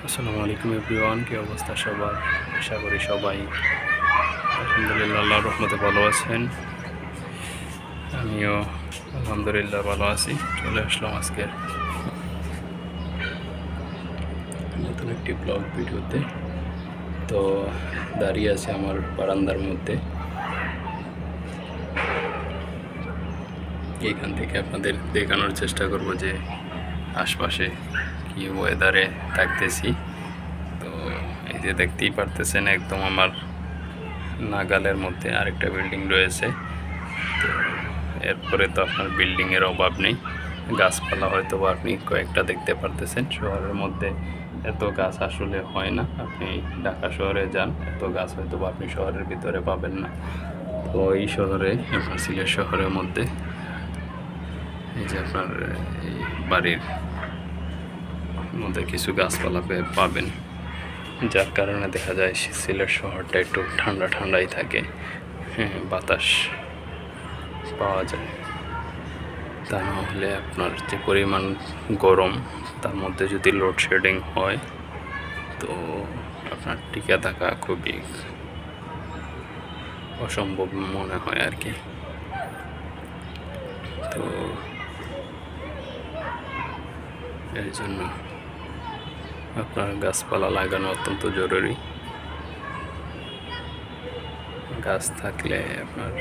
আসসালামু আলাইকুম এভরিওয়ান, কি অবস্থা সবার? আশা করি সবাই আলহামদুলিল্লাহ আল্লাহর রহমতে ভালো আছেন। আমিও আলহামদুলিল্লাহ ভালো আছি। চলে আসলাম আজকের নতুন একটি ব্লগ ভিডিওতে। তো দাঁড়িয়ে আছে আমার বারান্দার মধ্যে। এইখান থেকে আপনাদের দেখানোর চেষ্টা করব যে আশপাশে কি ওয়েদারে থাকতেছি। তো এই যে দেখতেই পারতেছেন, একদম আমার নাগালের মধ্যে আরেকটা বিল্ডিং রয়েছে। তো এরপরে তো আপনার বিল্ডিংয়ের অভাব নেই, গাছপালা হয়তো আপনি কয়েকটা দেখতে পারতেছেন। শহরের মধ্যে এত গাছ আসলে হয় না। আপনি ঢাকা শহরে যান, এত গাছ হয়তো আপনি শহরের ভিতরে পাবেন না। তো এই শহরে, আপনার সিলেট শহরের মধ্যে এই যে আপনার এই বাড়ির মধ্যে কিছু গাছপালা পাবেন, যার কারণে দেখা যায় সিলেট শহরটা একটু ঠান্ডা ঠান্ডাই থাকে। হ্যাঁ, বাতাস পাওয়া যায়। তা না হলে আপনার যে পরিমাণ গরম, তার মধ্যে যদি লোডশেডিং হয় তো আপনার টিকে থাকা খুবই অসম্ভব মনে হয় আর কি। তো এর জন্য আপনার গাছপালা লাগানো অত্যন্ত জরুরি। গাছ থাকলে আপনার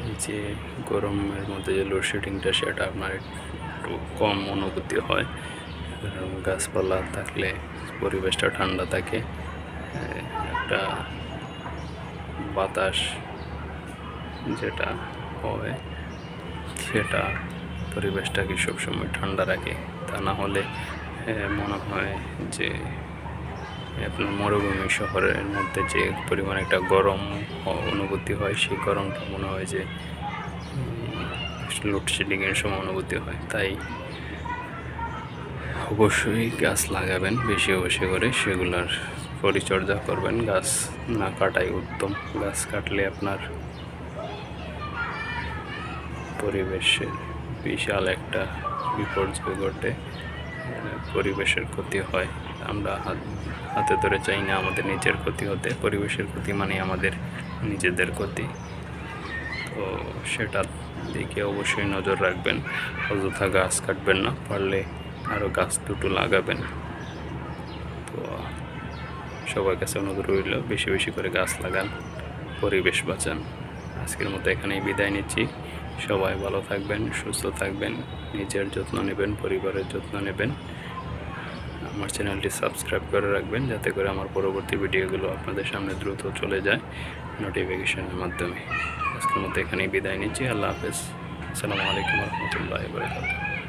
এই যে গরমের মধ্যে যে লোডশেডিংটা, সেটা আপনার একটু কম অনুভূতি হয়। কারণ গাছপালা থাকলে পরিবেশটা ঠান্ডা থাকে, একটা বাতাস যেটা হয় সেটা পরিবেশটাকে সবসময় ঠান্ডা রাখে। তা না হলে মনে হয় যে আপনার মরুভূমি শহরের মধ্যে যে পরিমাণ একটা গরম অনুভূতি হয়, সেই গরমটা মনে হয় যে লোডশেডিংয়ের সময় অনুভূতি হয়। তাই অবশ্যই গাছ লাগাবেন বেশি বেশি করে, সেগুলার পরিচর্যা করবেন। গাছ না কাটাই উত্তম। গাছ কাটলে আপনার পরিবেশের বিশাল একটা বিপর্যয় ঘটে, পরিবেশের ক্ষতি হয়। আমরা হাতে ধরে চাই না আমাদের নিজের ক্ষতি হতে। পরিবেশের ক্ষতি মানে আমাদের নিজেদের ক্ষতি। তো সেটার দিকে অবশ্যই নজর রাখবেন। অযথা গাছ কাটবেন না, পারলে আরও গাছ দুটো লাগাবেন। তো সবার কাছে অনুরোধ রইল, বেশি বেশি করে গাছ লাগান, পরিবেশ বাঁচান। আজকের মতো এখানেই বিদায় নিচ্ছি। সবাই ভালো থাকবেন, সুস্থ থাকবেন, নিজের যত্ন নেবেন, পরিবারের যত্ন নেবেন। আমার চ্যানেলটি সাবস্ক্রাইব করে রাখবেন, যাতে করে আমার পরবর্তী ভিডিওগুলো আপনাদের সামনে দ্রুত চলে যায় নোটিফিকেশনের মাধ্যমে। আজকের মতো এখানেই বিদায় নিচ্ছি। আল্লাহ হাফেজ। আসসালামু আলাইকুম রহমতুল্লাহি ওয়া বারাকাতুহু।